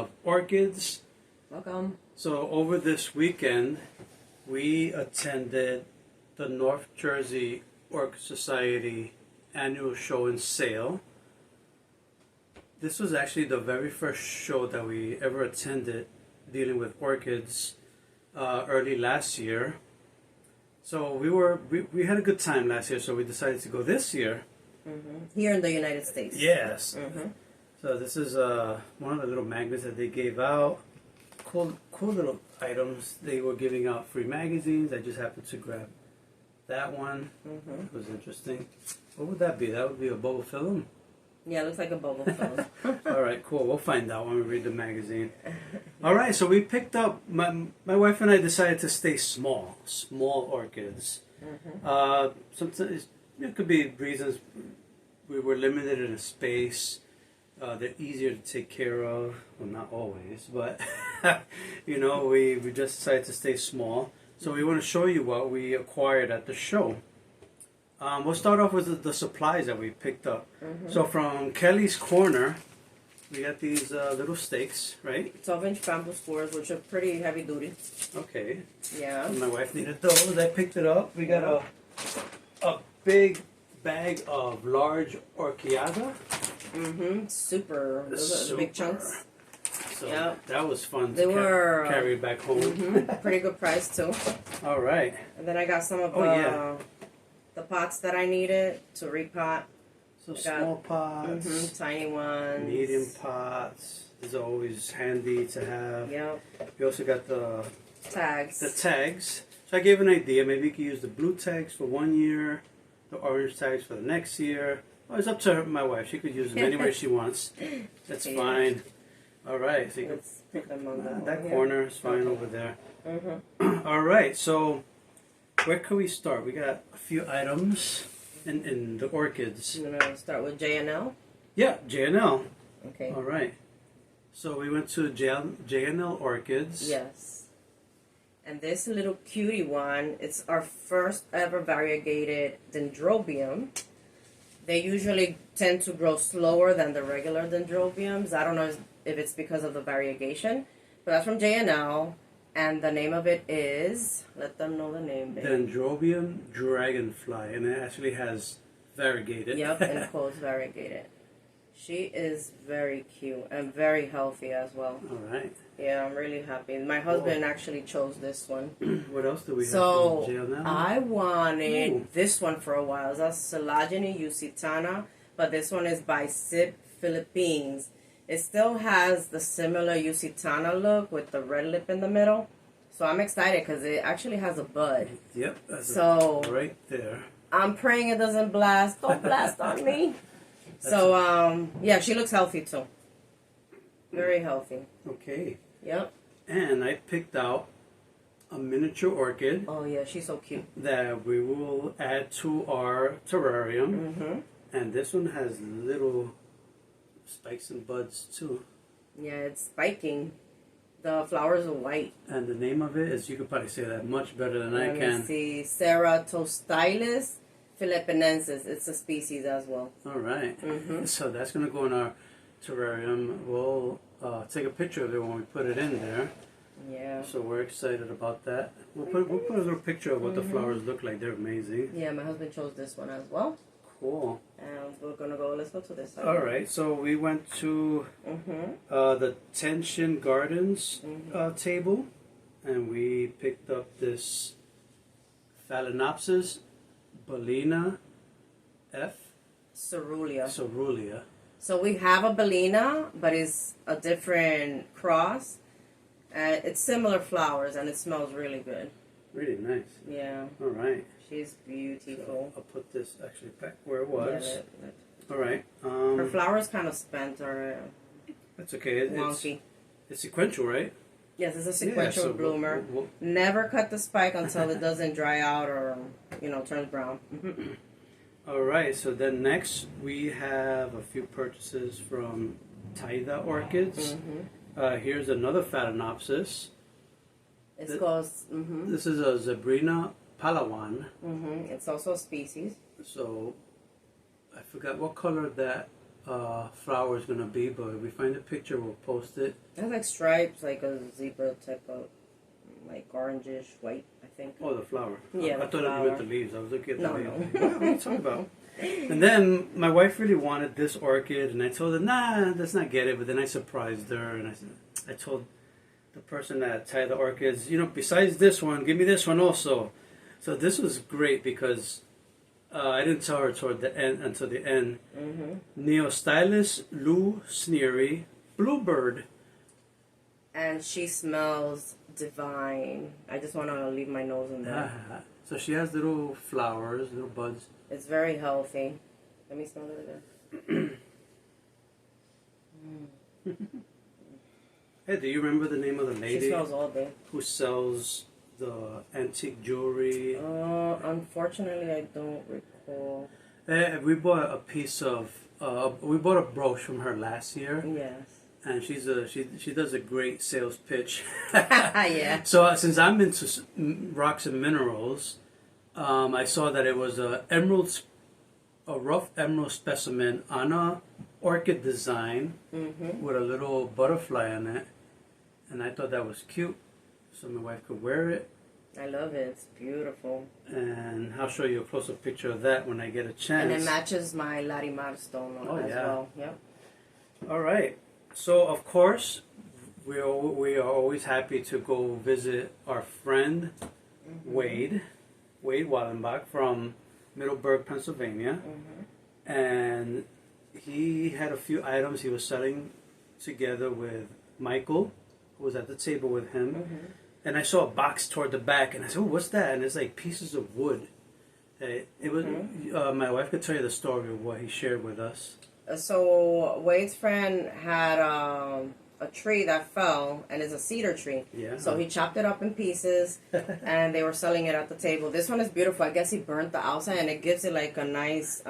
of Orchids. Welcome. So over this weekend, we attended the North Jersey Orchid Society annual show and sale. This was actually the very first show that we ever attended dealing with orchids early last year. So we had a good time last year, so we decided to go this year. Here in the United States. Yes. So this is one of the little magnets that they gave out. Cool little items. They were giving out free magazines. I just happened to grab that one. It was interesting. What would that be? That would be a bubble film? Yeah, it looks like a bubble film. All right, cool. We'll find out when we read the magazine. All right, so we picked up, my wife and I decided to stay small orchids. Sometimes it could be reasons we were limited in a space. They're easier to take care of. Well, not always, but you know, we just decided to stay small. So we want to show you what we acquired at the show. We'll start off with the supplies that we picked up. So from Kelly's Corner, we got these little stakes, right? 12-inch bamboo scores, which are pretty heavy duty. Okay. Yeah. My wife needed those. I picked it up. We got a big bag of large orchiada. Super. Those are the big chunks. So that was fun they to were, carry back home. Pretty good price too. All right. And then I got some of the pots that I needed to repot. So small pots, tiny ones, medium pots. Is always handy to have. Yep. We also got the tags. So I gave an idea. Maybe you could use the blue tags for 1 year, the orange tags for the next year. Well, it's up to her, my wife. She could use them anywhere she wants. That's fine. All right. So you Let's pick them on that corner is fine over there. All right. So where can we start? We got a few items in the orchids. You want to start with J&L? Yeah, J&L. Okay. All right. So we went to J&L Orchids. Yes. And this little cutie one, it's our first ever variegated dendrobium. They usually tend to grow slower than the regular dendrobiums. I don't know if it's because of the variegation, but that's from J&L, and the name of it is, let them know the name, babe. Dendrobium dragonfly, and it actually has variegated. Yep, in quotes, variegated. She is very cute and very healthy as well. All right. Yeah, I'm really happy. My husband actually chose this one. What else do we have So, from J&L? I wanted this one for a while. It's a Selagine Usitana, but this one is by Sib Philippines. It still has the similar Usitana look with the red lip in the middle. So I'm excited because it actually has a bud. Yep, that's right there. I'm praying it doesn't blast. Don't blast on me. So, yeah, she looks healthy too. Very healthy. Okay. Yep. And I picked out a miniature orchid. Oh, yeah, she's so cute. That we will add to our terrarium. And this one has little spikes and buds too. Yeah, it's spiking. The flowers are white. And the name of it is, you could probably say that much better than I can. Let me see. Ceratostylus philippinensis. It's a species as well. All right. So that's going to go in our terrarium. We'll take a picture of it when we put it in there. Yeah. So we're excited about that. We'll put a little picture of what the flowers look like. They're amazing. Yeah, my husband chose this one as well. Cool. And let's go to this side. All right. So we went to the Tension Gardens table, and we picked up this Phalaenopsis Bellina F. Cerulean. So we have a Bellina, but it's a different cross. It's similar flowers, and it smells really good. Really nice. Yeah. All right. She's beautiful. So I'll put this actually back where it was. Yeah, all right. Her flowers kind of spent or that's okay. wonky. It's sequential, right? Yes, it's a sequential bloomer. Never cut the spike until it doesn't dry out or turns brown. All right. So then next we have a few purchases from Taida Orchids. Here's another Phalaenopsis. It's called. This is a Zebrina Palawan. It's also a species. So I forgot what color that flower is gonna be, but if we find a picture, we'll post it. It has like stripes, like a zebra type of, like orangish white, I think. Oh, the flower. Yeah, I the thought you flower. meant the leaves. I was looking at the No, leaves. no. What are you talking about? And then my wife really wanted this orchid, and I told her, nah, let's not get it. But then I surprised her, and I told the person that tied the orchids, besides this one, give me this one also. So this was great because I didn't tell her toward the end until the end. Neostylus Lou Sneery Bluebird. And she smells divine. I just want to leave my nose in there. So she has little flowers, little buds. It's very healthy. Let me smell it again. Hey, do you remember the name of the She lady smells all day. who sells the antique jewelry? Unfortunately, I don't recall. We bought a piece of, we bought a brooch from her last year, Yes. and she does a great sales pitch. Yeah. So since I'm into rocks and minerals, I saw that it was a rough emerald specimen on a orchid design with a little butterfly on it, and I thought that was cute, so my wife could wear it. I love it. It's beautiful. And I'll show you a closer picture of that when I get a chance. And it matches my Larimar stone as well. Yep. All right. So of course, we are always happy to go visit our friend Wade Wallenbach from Middleburg, Pennsylvania, and he had a few items he was selling together with Michael, who was at the table with him. And I saw a box toward the back, and I said, "Oh, what's that?" And it's like pieces of wood. It was my wife could tell you the story of what he shared with us. So Wade's friend had a tree that fell, and it's a cedar tree. Yeah. So he chopped it up in pieces, and they were selling it at the table. This one is beautiful. I guess he burnt the outside, and it gives it like a nice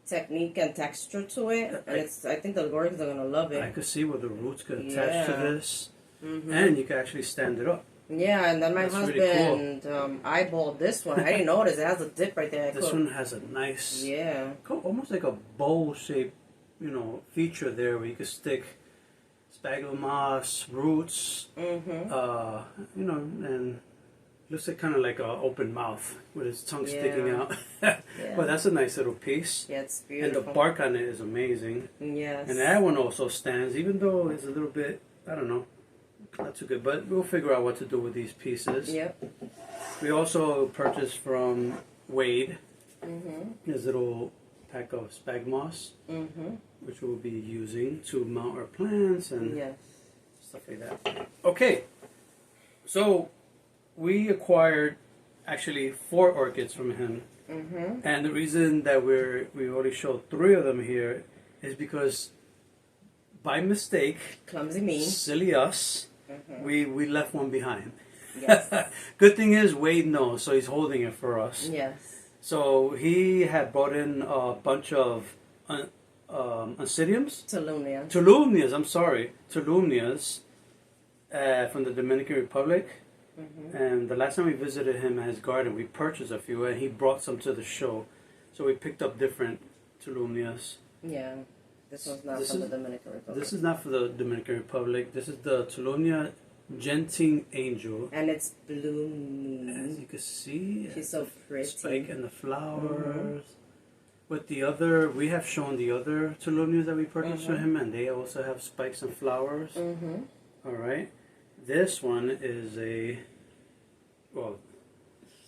technique and texture to it. And I think the Orchids are gonna love it. I could see where the roots could attach to this, and you could actually stand it up. Yeah, and then my That's husband really cool. eyeballed this one. I didn't notice it has a dip right there. This one has a nice, almost like a bowl shaped, feature there where you could stick sphagnum moss, roots, and looks like kind of like an open mouth with its tongue sticking out. But that's a nice little piece. Yeah, it's beautiful. And the bark on it is amazing. Yes. And that one also stands, even though it's a little bit, I don't know, not too good. But we'll figure out what to do with these pieces. Yep. We also purchased from Wade his little pack of spag moss, which we'll be using to mount our plants and stuff like that. Okay, so we acquired actually 4 orchids from him, and the reason that we only showed 3 of them here is because by mistake, clumsy me, silly us, we left one behind. Yes. Good thing is Wade knows, so he's holding it for us. Yes. So he had brought in a bunch of Oncidiums? Tolumnias, I'm sorry. Tolumnias from the Dominican Republic. And the last time we visited him at his garden, we purchased a few, and he brought some to the show. So we picked up different Tolumnias. Yeah. This one's not from the Dominican Republic. This is not for the Dominican Republic. This is the Tolumnia Gentine Angel. And it's blooming. As you can see, she's so pretty. Spike and the flowers. With the other, we have shown the other Tolumnias that we purchased for him, and they also have spikes and flowers. All right. This one is a, well,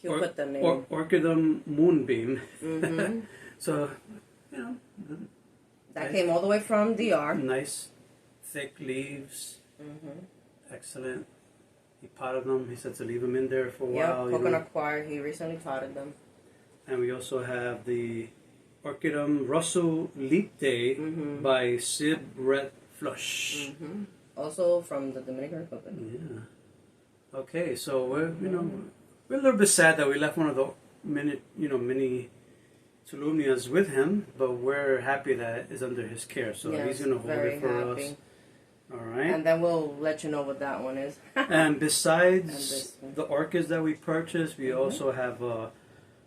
put the name. Orchidum Moonbeam. So, that came all the way from DR. Nice, thick leaves. Excellent. He potted them. He said to leave them in there for a while. Coconut Choir. He recently potted them. And we also have the Orchidum Russell Leap Day by Sib Red Flush. Also from the Dominican Republic. Yeah. Okay, so we're a little bit sad that we left one of the mini Tolumnias with him, but we're happy that it's under his care. So he's gonna hold it for us. All right. And then we'll let you know what that one is. And besides the orchids that we purchased, we also have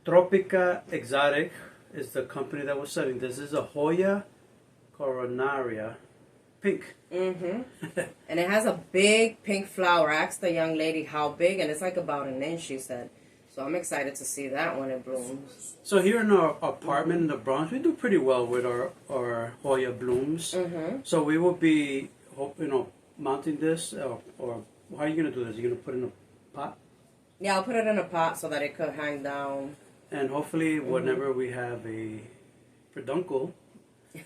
Tropica Exotic is the company that was selling. This is a Hoya coronaria, pink. Mm-hmm. And it has a big pink flower. I asked the young lady how big, and it's like about an inch, she said. So I'm excited to see that when it blooms. So here in our apartment in the Bronx, we do pretty well with our Hoya blooms. Mm-hmm. So we will be, mounting this, or how are you going to do this? You're going to put it in a pot? Yeah, I'll put it in a pot so that it could hang down. And hopefully whenever we have a peduncle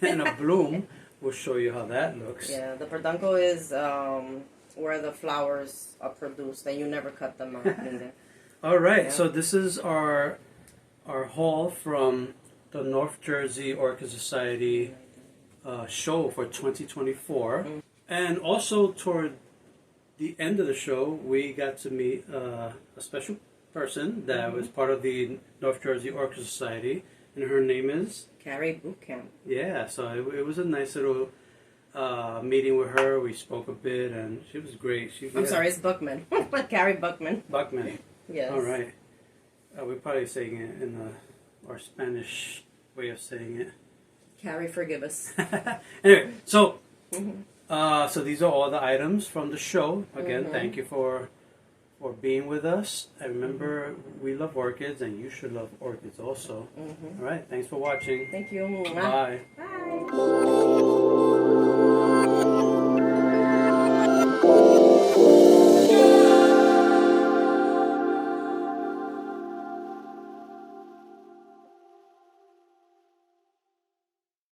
and a bloom, we'll show you how that looks. Yeah, the peduncle is where the flowers are produced, and you never cut them out either. All right, Yeah. so this is our haul from the North Jersey Orchid Society show for 2024. And also toward the end of the show, we got to meet a special person that was part of the North Jersey Orchid Society, and her name is Carrie Boot Camp. Yeah. So it was a nice little meeting with her. We spoke a bit, and she was great. I'm sorry, it's Buckman. Carrie Buckman. Buckman. Yes. All right. We're probably saying it in our Spanish way of saying it. Carrie, forgive us. Anyway, so so these are all the items from the show. Again, thank you for being with us. And remember, we love orchids, and you should love orchids also. All right, thanks for watching. Thank you. Bye. Bye.